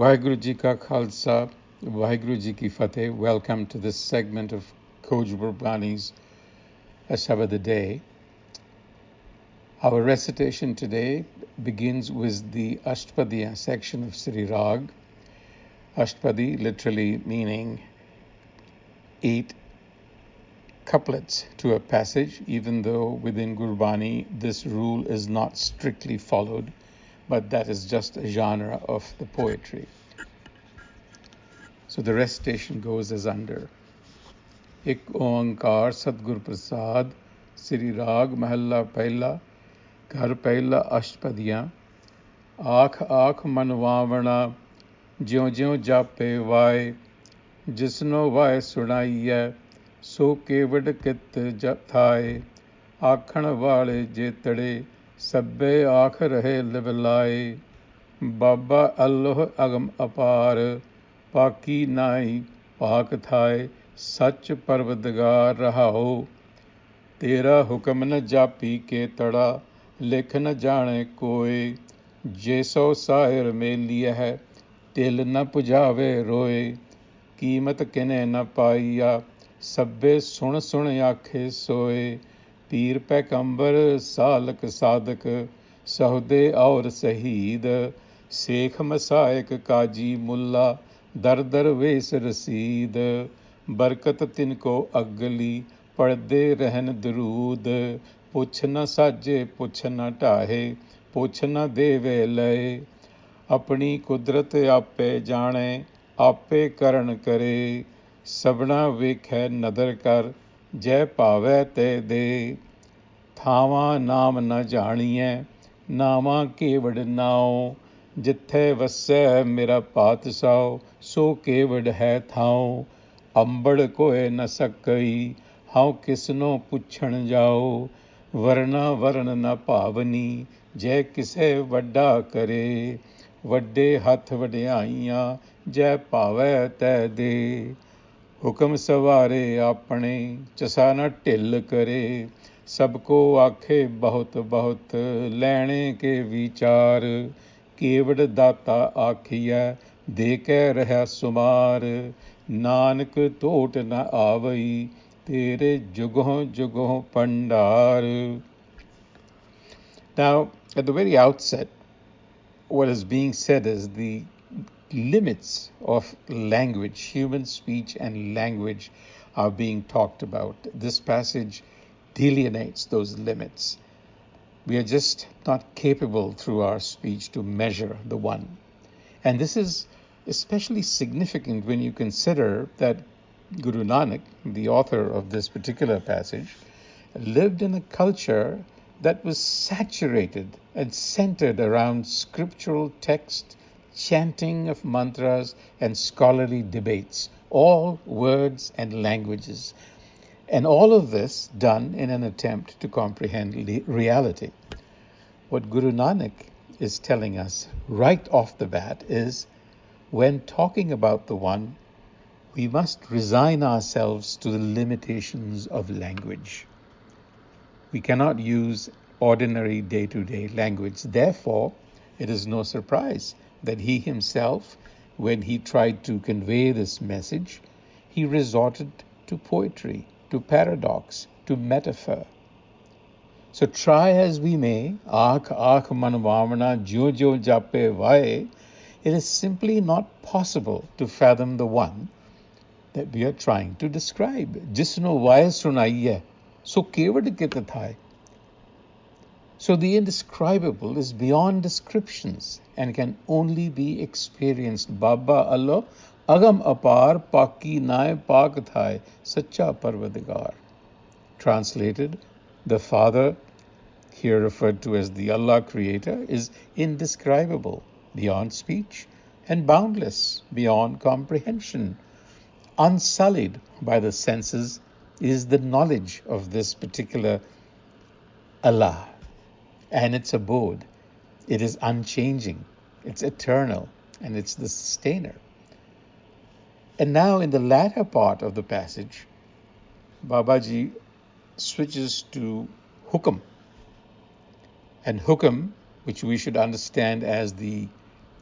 Vaheguru Ji Ka Khalsa, Vaheguru Ji Ki Fateh. Welcome to this segment of Coach Gurbani's a-sabad-a-day. Our recitation today begins with the Ashtapadiya section of Sri Rag. Ashtapadi literally meaning 8 couplets to a passage, even though within Gurbani this rule is not strictly followed, but that is just a genre of the poetry. So the recitation goes as under. Ek Oankar Sadgur Prasad, Sri Rag Mahalla Pehla, Ghar Pehla Ashtapadiyan, Akh Akh Vavana, Jyon Jyon Jape Vai, Jisno Vai Sunaiye, So Keved Kit Jathai, Akhan Wale Jetade, Sabbe Akh Rahe Livelai, Baba Allah Agam Apar, Paki Nai, Pak Thai, Sach Parvadgar Rahao, Tera Hukam न जापी के तड़ा, लिख न जाने कोई, जैसो साहिर में लिया है, तिल न पुजावे रोए, कीमत किने न पाइया, सब्बे सुन सुन आखे सोए, पीर पैगंबर सालक सादक, सहुदे और शहीद, शेख मसायक काजी मुल्ला, दर दर वेस रसीद, बरकत तिनको अगली, पढ़दे रहन दरूद, पुछ न साजे पुछ न टाहे, पुछ न देवे लय, अपनी कुदरत आपे जाने, आपे करण करे, सबना वेखै नदर कर, जय पावै ते दे, थावा नाम न जानिए, नावा केवड़ नाओ, जिथे वसै मेरा पातशाह, सो केवड़ है थाओ, अंबड़ कोय न सकई, हाउ किसनो पुछण जाओ, वरना वरण न भावनी, जय किसे वड्डा करे, वड्डे हथ वड्याइयां, जय पावै तै दे, हुक्म सवारे अपने, चसा न ढिल करे, सबको आखे बहुत बहुत, लैणे के विचार, केवड़ दाता आखिया, दे के रहा सुमार, नानक टोट न आवई, तेरे जुगों जुगों Pandar. Now, at the very outset, what is being said is the limits of language, human speech and language are being talked about. This passage delineates those limits. We are just not capable through our speech to measure the one. And this is especially significant when you consider that Guru Nanak, the author of this particular passage, lived in a culture that was saturated and centered around scriptural text, chanting of mantras, and scholarly debates, all words and languages. And all of this done in an attempt to comprehend reality. What Guru Nanak is telling us right off the bat is, when talking about the One, we must resign ourselves to the limitations of language. We cannot use ordinary day-to-day language. Therefore, it is no surprise that he himself, when he tried to convey this message, he resorted to poetry, to paradox, to metaphor. So try as we may, Akh Akh Vavana, Jyo Jyo Jape Vai, it is simply not possible to fathom the one that we are trying to describe. Jisno Vai Sunaiye, so Keved Kit Thai. So the indescribable is beyond descriptions and can only be experienced. Baba Allah Agam Apar Paki Nai Pak Thai Sacha Parvadigar. Translated, the Father, here referred to as the Allah Creator, is indescribable, beyond speech, and boundless, beyond comprehension. Unsullied by the senses is the knowledge of this particular Allah and its abode. It is unchanging, it's eternal, and it's the sustainer. And now in the latter part of the passage, Babaji switches to hukam. And hukam, which we should understand as the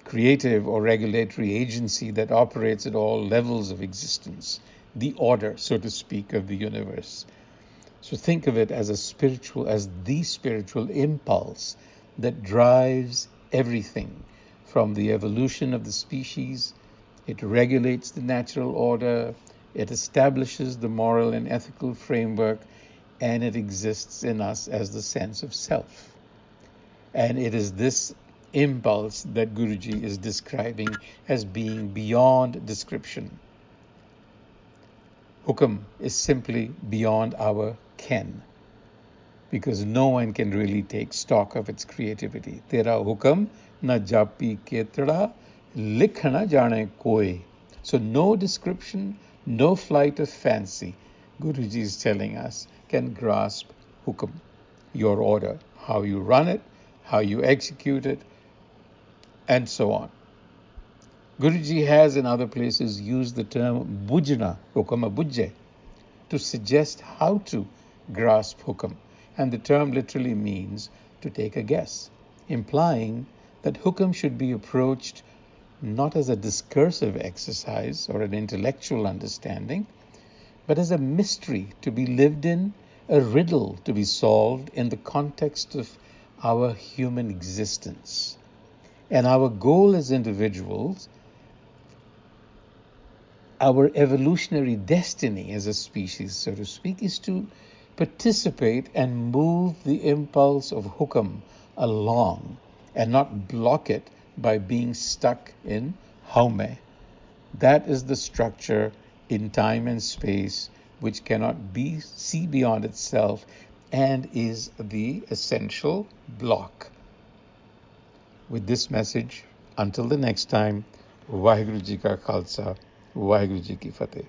creative or regulatory agency that operates at all levels of existence, the order, so to speak, of the universe. So think of it as the spiritual impulse that drives everything from the evolution of the species. It regulates the natural order, it establishes the moral and ethical framework, and it exists in us as the sense of self. And it is this impulse that Guruji is describing as being beyond description. Hukam is simply beyond our ken, because no one can really take stock of its creativity. Tera hukam na japi ketara likhna jane koi. So no description, no flight of fancy, Guruji is telling us, can grasp hukam, your order, how you run it, how you execute it, and so on. Guruji has in other places used the term bujna, hukam bujje, to suggest how to grasp hukam. And the term literally means to take a guess, implying that hukam should be approached not as a discursive exercise or an intellectual understanding, but as a mystery to be lived in, a riddle to be solved in the context of our human existence. And our goal as individuals, our evolutionary destiny as a species, so to speak, is to participate and move the impulse of hukam along and not block it by being stuck in haume. That is the structure in time and space which cannot see beyond itself and is the essential block. With this message, until the next time, Vaheguru Ji Ka Khalsa, Vaheguru Ji Ki Fateh.